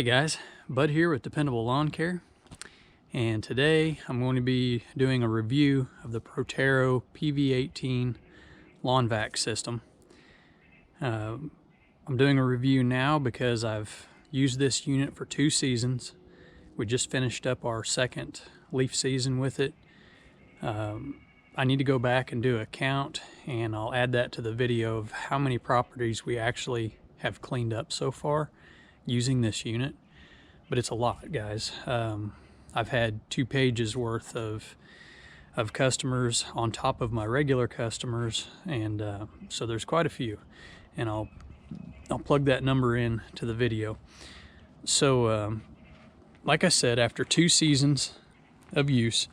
Hey guys, Bud here with Dependable Lawn Care, and today I'm going to be doing a review of the Protero PV18 lawn vac system. I'm doing a review now because I've used this unit for 2 seasons. We just finished up our second leaf season with it. I need to go back and do a count, and I'll add that to the video of how many properties we actually have cleaned up so far using this unit. But it's a lot, guys. I've had 2 pages worth of customers on top of my regular customers, and so there's quite a few, and I'll plug that number in to the video. So like I said, after 2 seasons of use,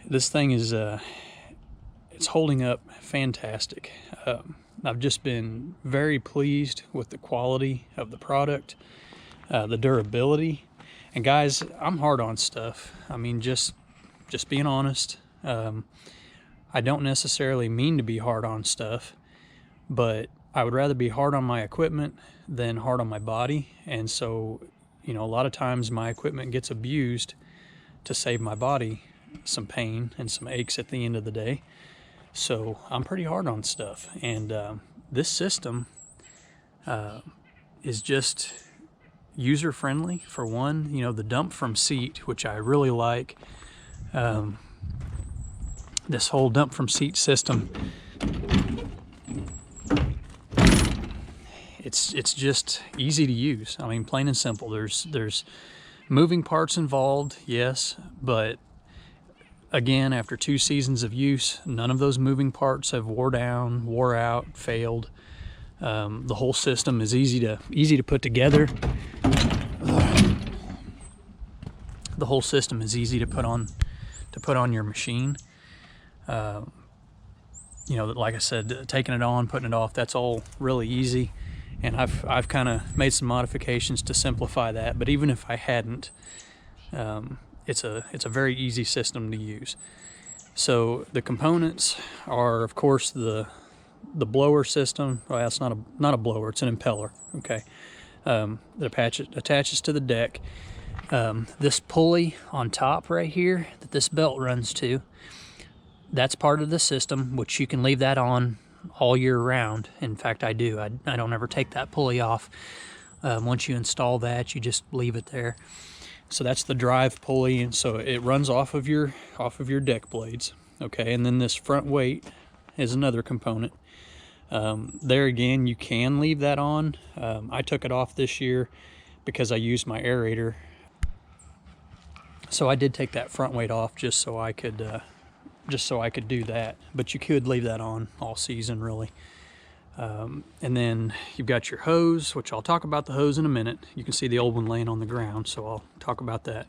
this thing is it's holding up fantastic. I've just been very pleased with the quality of the product, the durability. And guys, I'm hard on stuff. I mean, just being honest. I don't necessarily mean to be hard on stuff, but I would rather be hard on my equipment than hard on my body. And so, you know, a lot of times my equipment gets abused to save my body some pain and some aches at the end of the day. So I'm pretty hard on stuff, and this system is just user friendly. For one, you know, the dump from seat, which I really like. This whole dump from seat system, it's just easy to use. I mean, plain and simple. There's moving parts involved, yes, but again, after 2 seasons of use, none of those moving parts have wore out, failed. The whole system is easy to put together. The whole system is easy to put on your machine. You know, like I said, taking it on, putting it off, that's all really easy. And I've kind of made some modifications to simplify that. But even if I hadn't, it's a very easy system to use. So the components are, of course, the blower system. Well, that's not a blower, it's an impeller. Okay, that attaches to the deck. This pulley on top right here that this belt runs to, that's part of the system, which you can leave that on all year round. In fact, I do. I don't ever take that pulley off. Once you install that, you just leave it there. So that's the drive pulley, and so it runs off of your deck blades. Okay, and then this front weight is another component. There again, you can leave that on. I took it off this year because I used my aerator. So I did take that front weight off just so I could do that. But you could leave that on all season, really. And then you've got your hose, which I'll talk about the hose in a minute. You can see the old one laying on the ground, so I'll talk about that.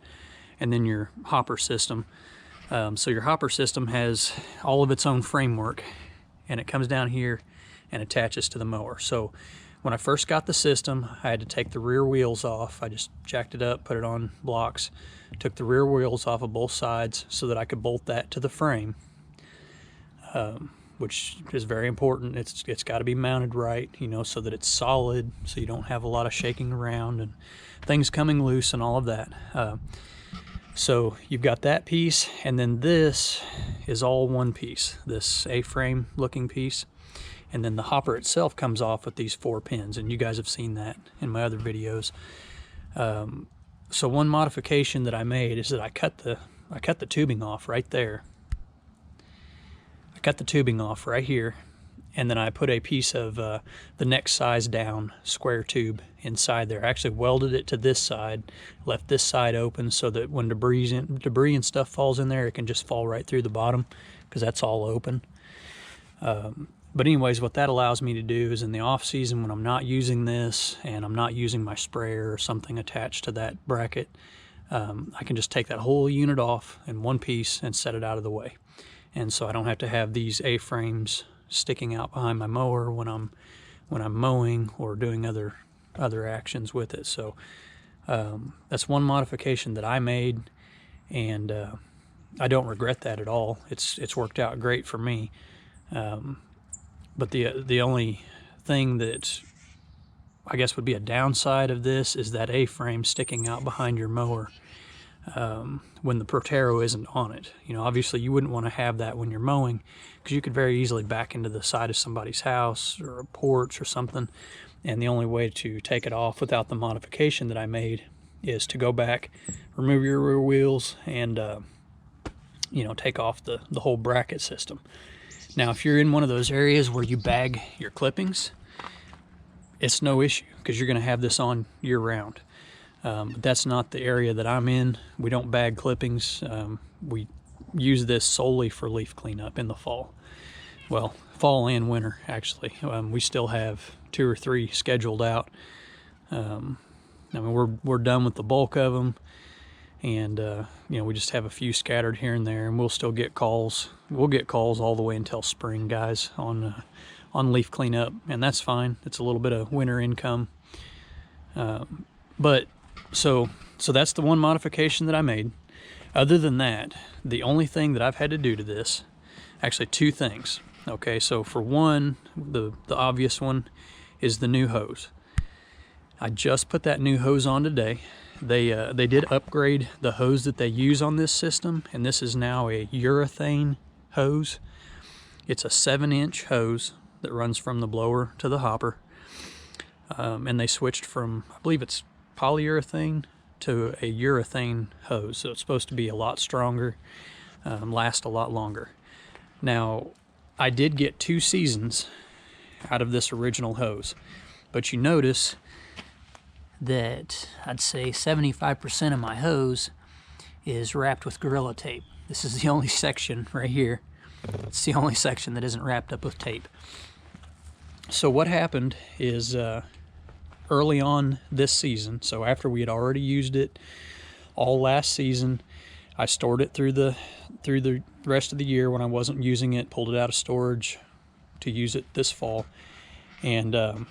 And then your hopper system. So your hopper system has all of its own framework, and it comes down here and attaches to the mower. So when I first got the system, I had to take the rear wheels off. I just jacked it up, put it on blocks, took the rear wheels off of both sides so that I could bolt that to the frame. Which is very important. It's got to be mounted right, you know, so that it's solid, so you don't have a lot of shaking around and things coming loose and all of that. So you've got that piece, and then this is all one piece, this A-frame looking piece, and then the hopper itself comes off with these 4 pins, and you guys have seen that in my other videos. So one modification that I made is that I cut the tubing off right there. I cut the tubing off right here, and then I put a piece of the next size down square tube inside there. I actually welded it to this side, left this side open so that when debris and stuff falls in there, it can just fall right through the bottom because that's all open. But anyways, what that allows me to do is in the off season, when I'm not using this and I'm not using my sprayer or something attached to that bracket, I can just take that whole unit off in one piece and set it out of the way. And so I don't have to have these A-frames sticking out behind my mower when I'm mowing or doing other actions with it. So that's one modification that I made, and I don't regret that at all. It's worked out great for me. But the only thing that I guess would be a downside of this is that A-frame sticking out behind your mower when the Protero isn't on it. You know, obviously you wouldn't want to have that when you're mowing, because you could very easily back into the side of somebody's house or a porch or something, and the only way to take it off without the modification that I made is to go back, remove your rear wheels, and you know, take off the whole bracket system. Now, if you're in one of those areas where you bag your clippings, it's no issue, because you're going to have this on year-round. But that's not the area that I'm in. We don't bag clippings. We use this solely for leaf cleanup in the fall. Well, fall and winter, actually. We still have 2 or 3 scheduled out. I mean, we're done with the bulk of them, and you know, we just have a few scattered here and there, and we'll still get calls. We'll get calls all the way until spring, guys, on leaf cleanup, and that's fine. It's a little bit of winter income. But so that's the one modification that I made. Other than that, the only thing that I've had to do to this, actually 2 things. Okay, so for one, the obvious one is the new hose. I just put that new hose on today. They did upgrade the hose that they use on this system, and this is now a urethane hose. It's a 7-inch hose that runs from the blower to the hopper, and they switched from, I believe it's polyurethane to a urethane hose, so it's supposed to be a lot stronger, last a lot longer. Now, I did get 2 seasons out of this original hose, but you notice that I'd say 75% of my hose is wrapped with Gorilla Tape. This is the only section right here. It's the only section that isn't wrapped up with tape. So what happened is early on this season, so after we had already used it all last season, I stored it through the rest of the year when I wasn't using it, pulled it out of storage to use it this fall, and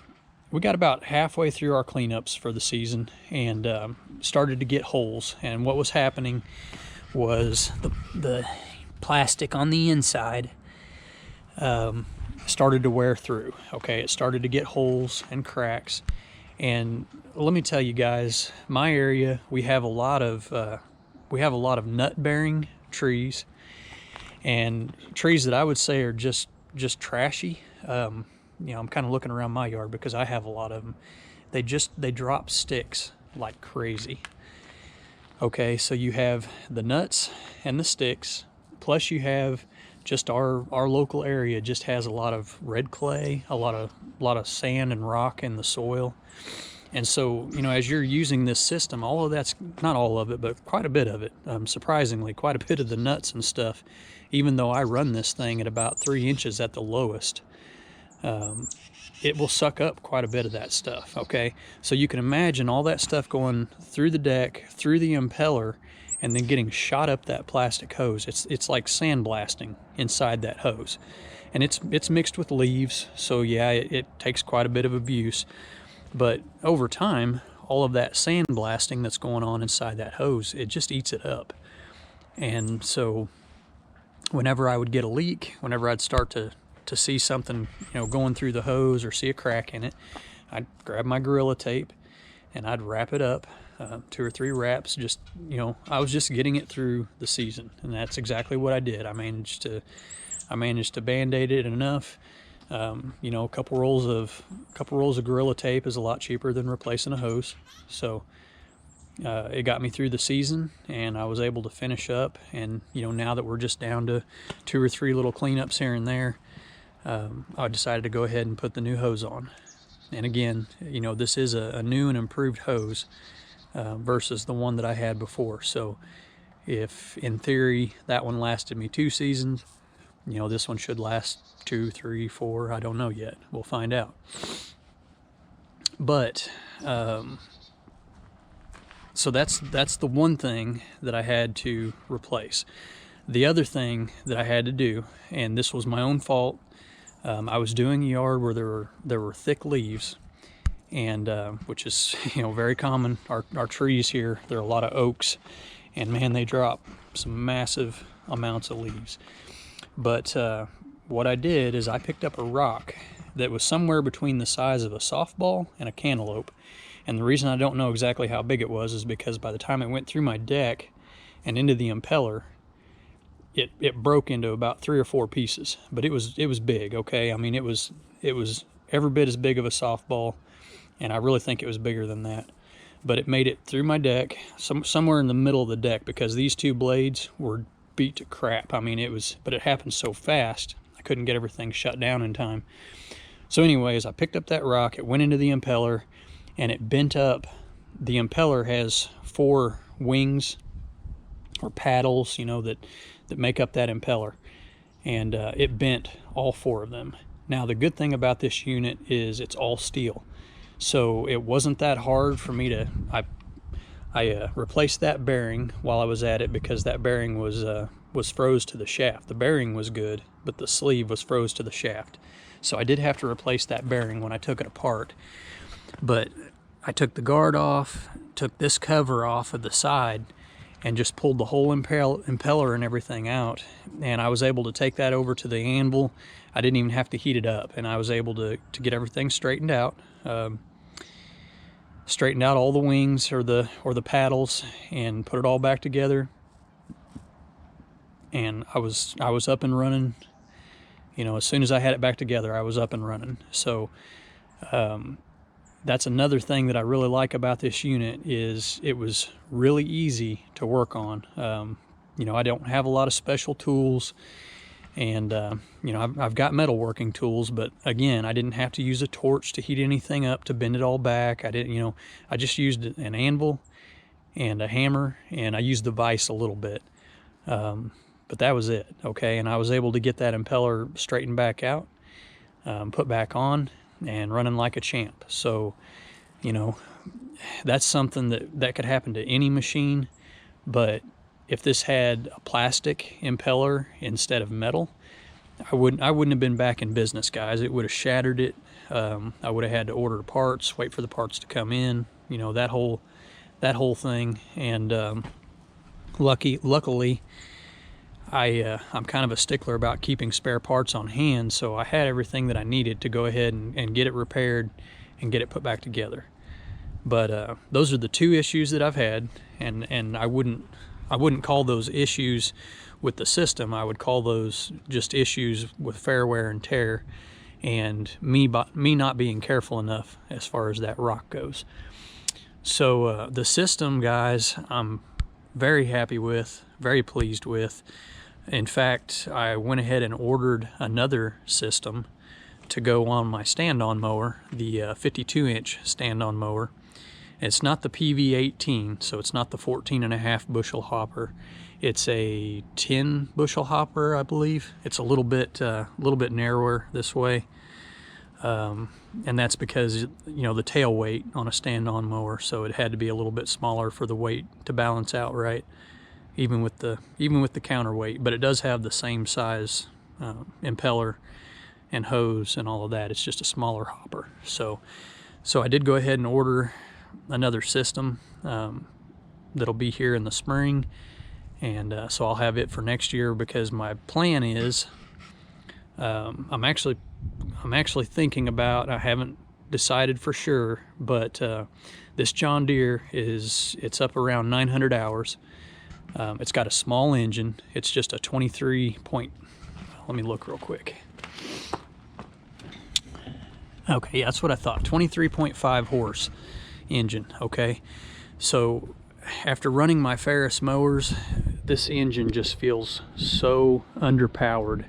we got about halfway through our cleanups for the season and started to get holes. And what was happening was the plastic on the inside started to wear through. Okay, it started to get holes and cracks. And let me tell you guys, my area, we have a lot of nut-bearing trees, and trees that I would say are just trashy. You know, I'm kind of looking around my yard because I have a lot of them. They drop sticks like crazy. Okay, so you have the nuts and the sticks, plus you have just our local area just has a lot of red clay, a lot of sand and rock in the soil. And so, you know, as you're using this system, all of that's, not all of it, but quite a bit of it, surprisingly, quite a bit of the nuts and stuff, even though I run this thing at about 3 inches at the lowest, it will suck up quite a bit of that stuff. Okay, so you can imagine all that stuff going through the deck, through the impeller, and then getting shot up that plastic hose. It's like sandblasting inside that hose, and it's mixed with leaves, so yeah, it takes quite a bit of abuse. But over time, all of that sandblasting that's going on inside that hose, it just eats it up. And so whenever I would get a leak, whenever I'd start to see something, you know, going through the hose or see a crack in it, I'd grab my Gorilla Tape and I'd wrap it up, 2 or 3 wraps. Just, you know, I was just getting it through the season, and that's exactly what I did. I managed to band-aid it enough. You know, a couple rolls of Gorilla Tape is a lot cheaper than replacing a hose, so it got me through the season, and I was able to finish up. And you know, now that we're just down to 2 or 3 little cleanups here and there, I decided to go ahead and put the new hose on. And again, you know, this is a new and improved hose versus the one that I had before. So if in theory that one lasted me 2 seasons, you know, this one should last 2, 3, 4, I don't know yet. We'll find out. But so that's the one thing that I had to replace. The other thing that I had to do, and this was my own fault, I was doing a yard where there were thick leaves, and which is, you know, very common. Our trees here, there are a lot of oaks, and man, they drop some massive amounts of leaves. But what I did is I picked up a rock that was somewhere between the size of a softball and a cantaloupe. And the reason I don't know exactly how big it was is because by the time it went through my deck and into the impeller, it broke into about 3 or 4 pieces. But it was big, okay? I mean, it was every bit as big of a softball, and I really think it was bigger than that. But it made it through my deck, somewhere in the middle of the deck, because these 2 blades were beat to crap. I mean, but it happened so fast, I couldn't get everything shut down in time. So anyways, I picked up that rock, it went into the impeller, and it bent up. The impeller has 4 wings or paddles, you know, that make up that impeller, and it bent all 4 of them. Now the good thing about this unit is it's all steel, so it wasn't that hard for me to I replaced that bearing while I was at it, because that bearing was froze to the shaft. The bearing was good, but the sleeve was froze to the shaft, so I did have to replace that bearing when I took it apart. But I took the guard off, took this cover off of the side, and just pulled the whole impeller and everything out, and I was able to take that over to the anvil. I didn't even have to heat it up, and I was able to get everything straightened out. Straightened out all the wings or the paddles and put it all back together, and I was up and running. You know, as soon as I had it back together, I was up and running. So that's another thing that I really like about this unit, is it was really easy to work on. You know, I don't have a lot of special tools, and you know, I've got metalworking tools, but again, I didn't have to use a torch to heat anything up to bend it all back. I didn't, you know, I just used an anvil and a hammer, and I used the vise a little bit, but that was it, okay? And I was able to get that impeller straightened back out, put back on, and running like a champ. So, you know, that's something that could happen to any machine. But if this had a plastic impeller instead of metal, I wouldn't have been back in business, guys. It would have shattered it. I would have had to order parts, wait for the parts to come in, you know, that whole thing. And luckily I'm kind of a stickler about keeping spare parts on hand, so I had everything that I needed to go ahead and get it repaired and get it put back together. But those are the 2 issues that I've had, and I wouldn't call those issues with the system. I would call those just issues with fair wear and tear, and me not being careful enough as far as that rock goes. So the system, guys, I'm very happy with, very pleased with. In fact, I went ahead and ordered another system to go on my stand-on mower, the 52-inch stand-on mower. It's not the PV18, so it's not the 14.5 bushel hopper. It's a 10 bushel hopper, I believe. It's a little bit narrower this way, and that's because, you know, the tail weight on a stand-on mower, so it had to be a little bit smaller for the weight to balance out right, even with the counterweight. But it does have the same size impeller and hose and all of that. It's just a smaller hopper. So I did go ahead and order another system that'll be here in the spring, and so I'll have it for next year, because my plan is I'm actually thinking about, I haven't decided for sure, but this John Deere it's up around 900 hours. It's got a small engine. It's just a 23 point, let me look real quick. Okay, yeah, that's what I thought, 23.5 horse engine, okay? So after running my Ferris mowers, this engine just feels so underpowered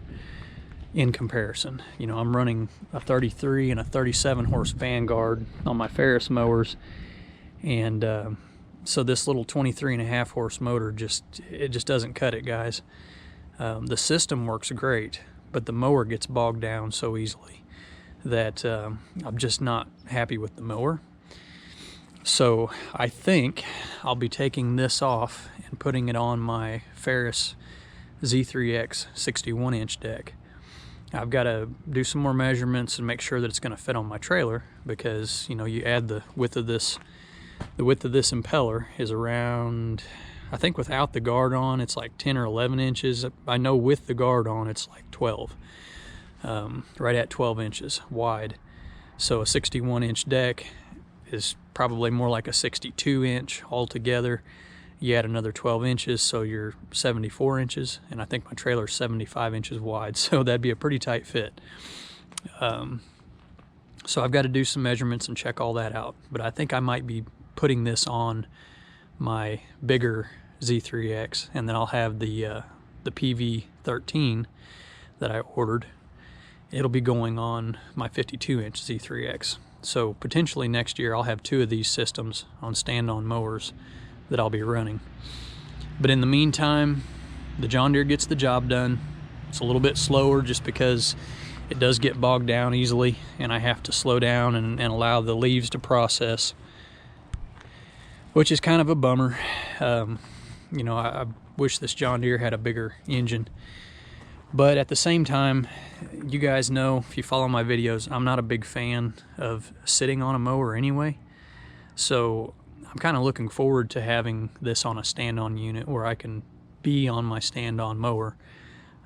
in comparison. You know, I'm running a 33 and a 37 horse Vanguard on my Ferris mowers, and so this little 23.5 horse motor just doesn't cut it, guys. The system works great, but the mower gets bogged down so easily that I'm just not happy with the mower. So I think I'll be taking this off and putting it on my Ferris Z3X 61-inch deck. I've got to do some more measurements and make sure that it's going to fit on my trailer, because, you know, you add the width of this impeller is around, I think without the guard on, it's like 10 or 11 inches. I know with the guard on, it's like 12. right at 12 inches wide. So a 61-inch deck is probably more like a 62-inch altogether. You add another 12 inches, so you're 74 inches, and I think my trailer's 75 inches wide, so that'd be a pretty tight fit. So I've got to do some measurements and check all that out, but I think I might be putting this on my bigger Z3X, and then I'll have the PV13 that I ordered. It'll be going on my 52-inch Z3X. So potentially next year I'll have 2 of these systems on stand-on mowers that I'll be running. But in the meantime, the John Deere gets the job done. It's a little bit slower just because it does get bogged down easily, and I have to slow down and allow the leaves to process, which is kind of a bummer. You know, I wish this John Deere had a bigger engine. But at the same time, you guys know, if you follow my videos, I'm not a big fan of sitting on a mower anyway. So I'm kind of looking forward to having this on a stand-on unit where I can be on my stand-on mower.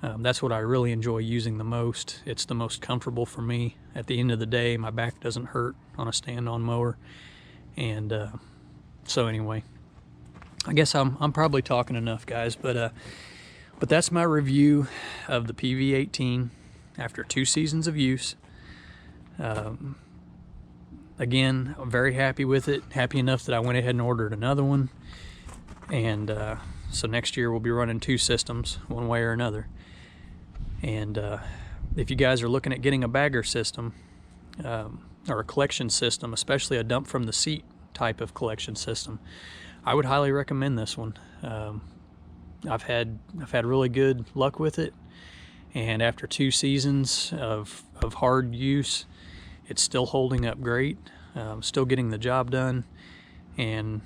That's what I really enjoy using the most. It's the most comfortable for me. At the end of the day, my back doesn't hurt on a stand-on mower. And so anyway, I guess I'm probably talking enough, guys, but that's my review of the PV18 after 2 seasons of use. Again, I'm very happy with it. Happy enough that I went ahead and ordered another one. And so next year we'll be running 2 systems, one way or another. And if you guys are looking at getting a bagger system or a collection system, especially a dump from the seat type of collection system, I would highly recommend this one. I've had really good luck with it, and after 2 seasons of hard use, it's still holding up great. Still getting the job done, and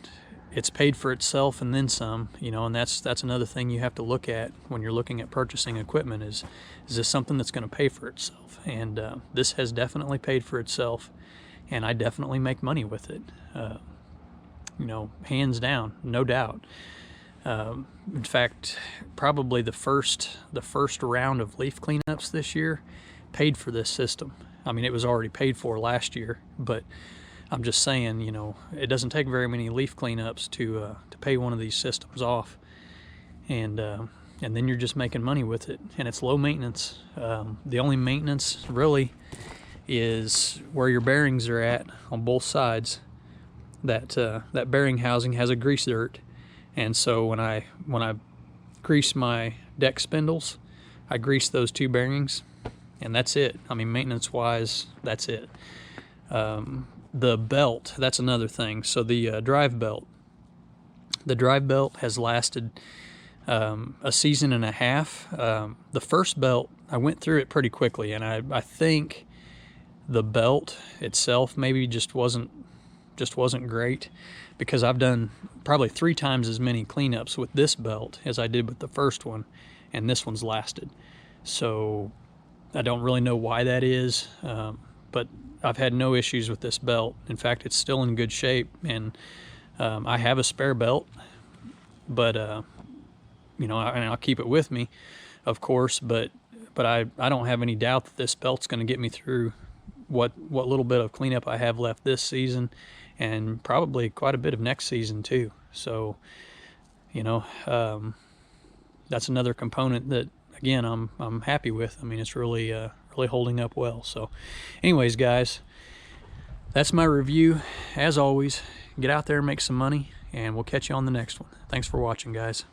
it's paid for itself and then some. You know, and that's another thing you have to look at when you're looking at purchasing equipment is this something that's going to pay for itself? And this has definitely paid for itself, and I definitely make money with it. You know, hands down, no doubt. In fact, probably the first round of leaf cleanups this year paid for this system. I mean, it was already paid for last year, but I'm just saying, you know, it doesn't take very many leaf cleanups to pay one of these systems off, and then you're just making money with it, and it's low maintenance. The only maintenance really is where your bearings are at on both sides. That bearing housing has a grease dirt. And so when I grease my deck spindles, I grease those 2 bearings, and that's it. I mean, maintenance-wise, that's it. The belt, that's another thing. So the drive belt has lasted a season and a half. The first belt, I went through it pretty quickly, and I think the belt itself maybe just wasn't great, because I've done probably 3 times as many cleanups with this belt as I did with the first one, and this one's lasted. So I don't really know why that is, but I've had no issues with this belt. In fact, it's still in good shape, and I have a spare belt, but you know, I'll keep it with me, of course, but I don't have any doubt that this belt's going to get me through what little bit of cleanup I have left this season, and probably quite a bit of next season too. So, you know, that's another component that, again, I'm happy with. I mean, it's really holding up well. So anyways, guys, that's my review. As always, get out there and make some money, and we'll catch you on the next one. Thanks for watching, guys.